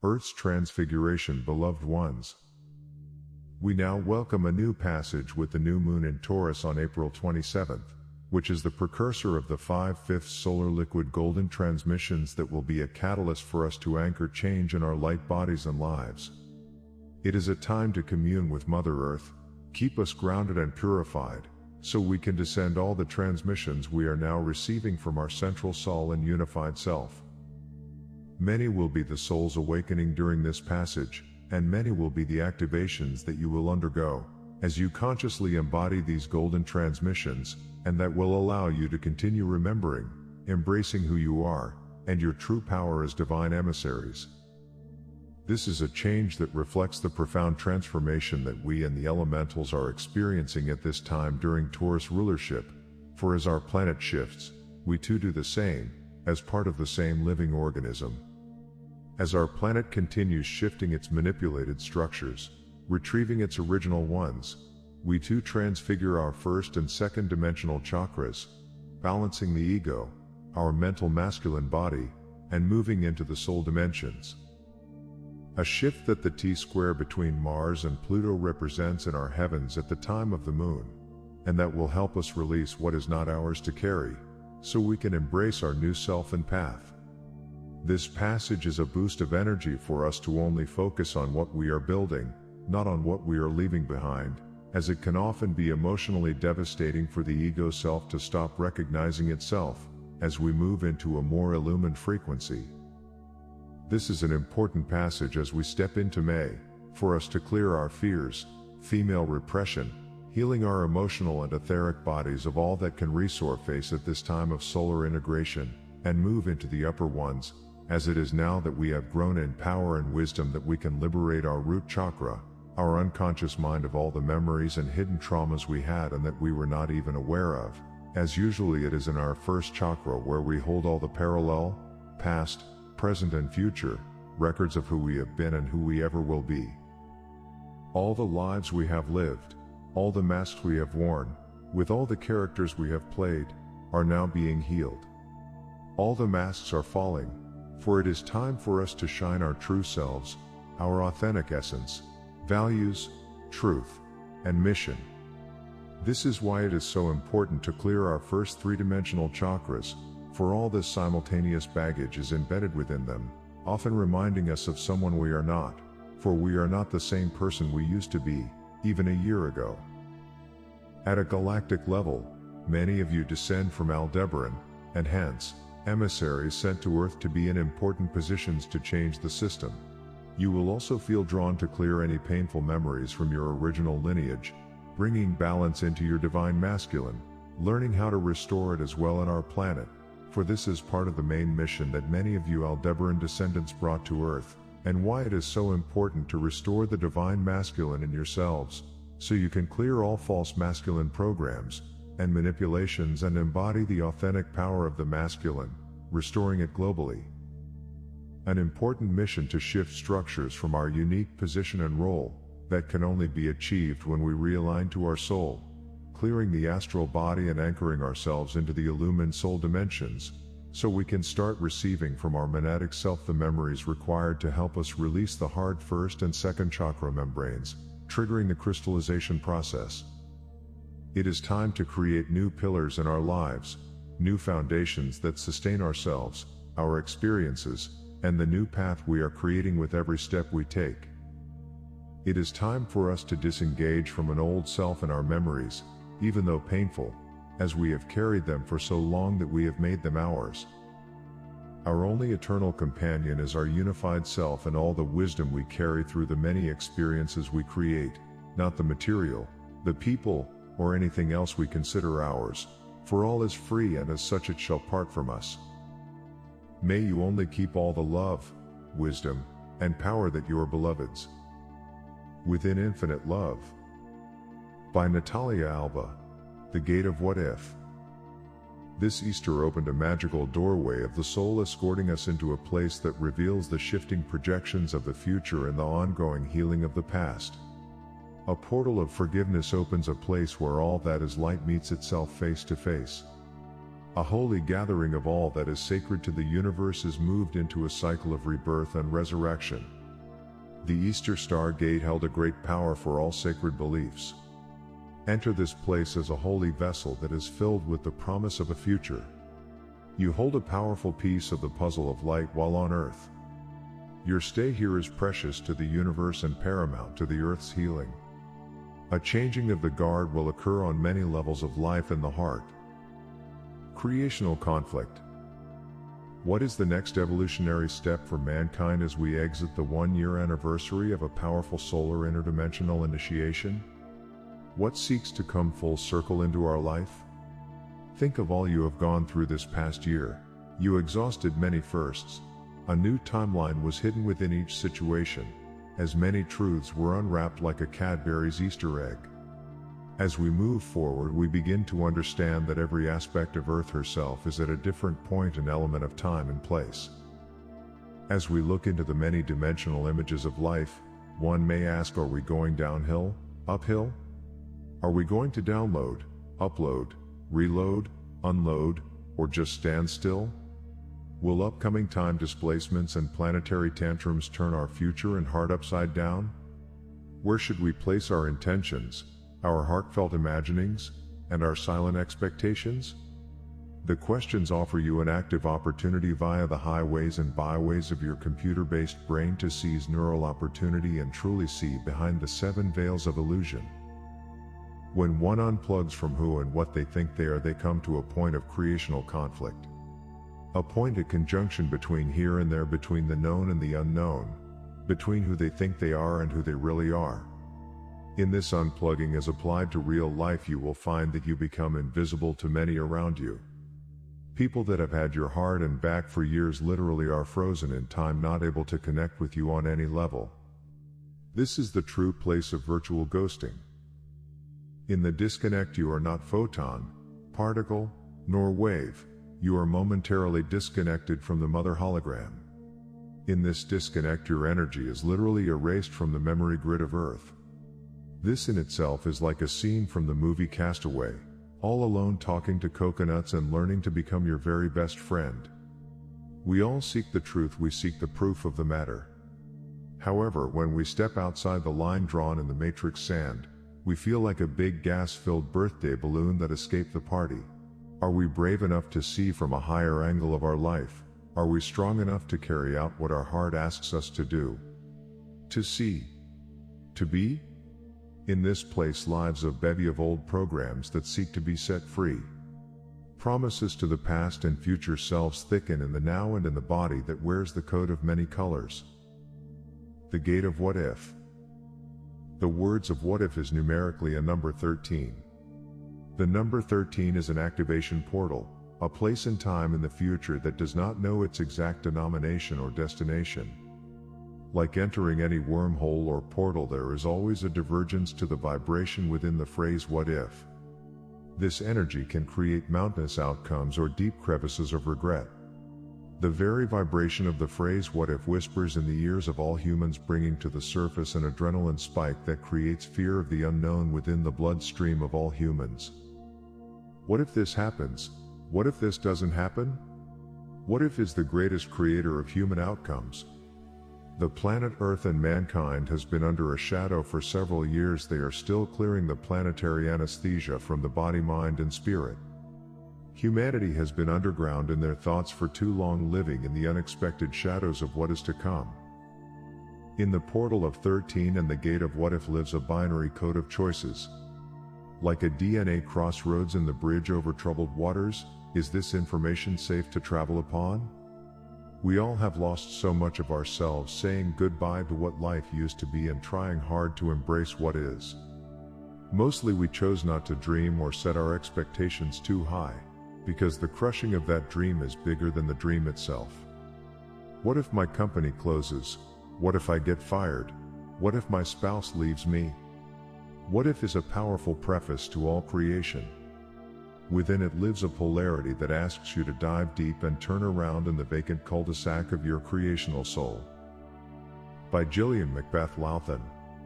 Earth's transfiguration, beloved ones. We now welcome a new passage with the new moon in Taurus on April 27th, which is the precursor of the 5/5 solar liquid golden transmissions that will be a catalyst for us to anchor change in our light bodies and lives. It is a time to commune with Mother Earth, keep us grounded and purified, so we can descend all the transmissions we are now receiving from our central soul and unified self. Many will be the soul's awakening during this passage, and many will be the activations that you will undergo, as you consciously embody these golden transmissions, and that will allow you to continue remembering, embracing who you are, and your true power as divine emissaries. This is a change that reflects the profound transformation that we and the elementals are experiencing at this time during Taurus rulership, for as our planet shifts, we too do the same, as part of the same living organism. As our planet continues shifting its manipulated structures, retrieving its original ones, we too transfigure our first and second dimensional chakras, balancing the ego, our mental masculine body, and moving into the soul dimensions. A shift that the T-square between Mars and Pluto represents in our heavens at the time of the moon, and that will help us release what is not ours to carry, so we can embrace our new self and path. This passage is a boost of energy for us to only focus on what we are building, not on what we are leaving behind, as it can often be emotionally devastating for the ego self to stop recognizing itself, as we move into a more illumined frequency. This is an important passage as we step into May, for us to clear our fears, female repression, healing our emotional and etheric bodies of all that can resurface at this time of solar integration, and move into the upper ones, as it is now that we have grown in power and wisdom that we can liberate our root chakra, our unconscious mind, of all the memories and hidden traumas we had and that we were not even aware of, as usually it is in our first chakra where we hold all the parallel, past, present and future, records of who we have been and who we ever will be. All the lives we have lived, all the masks we have worn, with all the characters we have played, are now being healed. All the masks are falling, for it is time for us to shine our true selves, our authentic essence, values, truth, and mission. This is why it is so important to clear our first three-dimensional chakras, for all this simultaneous baggage is embedded within them, often reminding us of someone we are not, for we are not the same person we used to be, even a year ago. At a galactic level, many of you descend from Aldebaran, and hence, emissaries sent to Earth to be in important positions to change the system. You will also feel drawn to clear any painful memories from your original lineage, bringing balance into your divine masculine, learning how to restore it as well on our planet, for this is part of the main mission that many of you Aldebaran descendants brought to Earth, and why it is so important to restore the divine masculine in yourselves, so you can clear all false masculine programs and manipulations and embody the authentic power of the masculine, restoring it globally. An important mission to shift structures from our unique position and role, that can only be achieved when we realign to our soul, clearing the astral body and anchoring ourselves into the illumined soul dimensions, so we can start receiving from our monadic self the memories required to help us release the hard first and second chakra membranes, triggering the crystallization process. It is time to create new pillars in our lives, new foundations that sustain ourselves, our experiences, and the new path we are creating with every step we take. It is time for us to disengage from an old self and our memories, even though painful, as we have carried them for so long that we have made them ours. Our only eternal companion is our unified self and all the wisdom we carry through the many experiences we create, not the material, the people, or anything else we consider ours, for all is free and as such it shall part from us. May you only keep all the love, wisdom, and power that your beloveds. Within Infinite Love. By Natalia Alba. The Gate of What If. This Easter opened a magical doorway of the soul, escorting us into a place that reveals the shifting projections of the future and the ongoing healing of the past. A portal of forgiveness opens a place where all that is light meets itself face to face. A holy gathering of all that is sacred to the universe is moved into a cycle of rebirth and resurrection. The Easter Star Gate held a great power for all sacred beliefs. Enter this place as a holy vessel that is filled with the promise of a future. You hold a powerful piece of the puzzle of light while on earth. Your stay here is precious to the universe and paramount to the earth's healing. A changing of the guard will occur on many levels of life in the heart. Creational conflict. What is the next evolutionary step for mankind as we exit the 1-year anniversary of a powerful solar interdimensional initiation? What seeks to come full circle into our life? Think of all you have gone through this past year. You exhausted many firsts. A new timeline was hidden within each situation, as many truths were unwrapped like a Cadbury's Easter egg. As we move forward, we begin to understand that every aspect of Earth herself is at a different point and element of time and place. As we look into the many dimensional images of life, one may ask, are we going downhill, uphill? Are we going to download, upload, reload, unload, or just stand still? Will upcoming time displacements and planetary tantrums turn our future and heart upside down? Where should we place our intentions, our heartfelt imaginings, and our silent expectations? The questions offer you an active opportunity via the highways and byways of your computer-based brain to seize neural opportunity and truly see behind the 7 veils of illusion. When one unplugs from who and what they think they are, they come to a point of creational conflict. A point of conjunction between here and there, between the known and the unknown, between who they think they are and who they really are. In this unplugging as applied to real life, you will find that you become invisible to many around you. People that have had your heart and back for years literally are frozen in time, not able to connect with you on any level. This is the true place of virtual ghosting. In the disconnect, you are not photon, particle, nor wave. You are momentarily disconnected from the mother hologram. In this disconnect, your energy is literally erased from the memory grid of Earth. This in itself is like a scene from the movie Castaway, all alone talking to coconuts and learning to become your very best friend. We all seek the truth, we seek the proof of the matter. However, when we step outside the line drawn in the matrix sand, we feel like a big gas-filled birthday balloon that escaped the party. Are we brave enough to see from a higher angle of our life? Are we strong enough to carry out what our heart asks us to do? To see? To be? In this place lives a bevy of old programs that seek to be set free. Promises to the past and future selves thicken in the now and in the body that wears the coat of many colors. The gate of what if. The words of what if is numerically a number 13. The number 13 is an activation portal, a place in time in the future that does not know its exact denomination or destination. Like entering any wormhole or portal, there is always a divergence to the vibration within the phrase what if. This energy can create mountainous outcomes or deep crevices of regret. The very vibration of the phrase what if whispers in the ears of all humans, bringing to the surface an adrenaline spike that creates fear of the unknown within the bloodstream of all humans. What if this happens? What if this doesn't happen? What if is the greatest creator of human outcomes? The planet Earth and mankind has been under a shadow for several years. They are still clearing the planetary anesthesia from the body, mind, and spirit. Humanity has been underground in their thoughts for too long, living in the unexpected shadows of what is to come. In the portal of 13 and the gate of what if lives a binary code of choices. Like a DNA crossroads in the bridge over troubled waters, is this information safe to travel upon? We all have lost so much of ourselves saying goodbye to what life used to be and trying hard to embrace what is. Mostly we chose not to dream or set our expectations too high, because the crushing of that dream is bigger than the dream itself. What if my company closes? What if I get fired? What if my spouse leaves me? What if is a powerful preface to all creation. Within it lives a polarity that asks you to dive deep and turn around in the vacant cul-de-sac of your creational soul. By Gillian Macbeth Lowthan.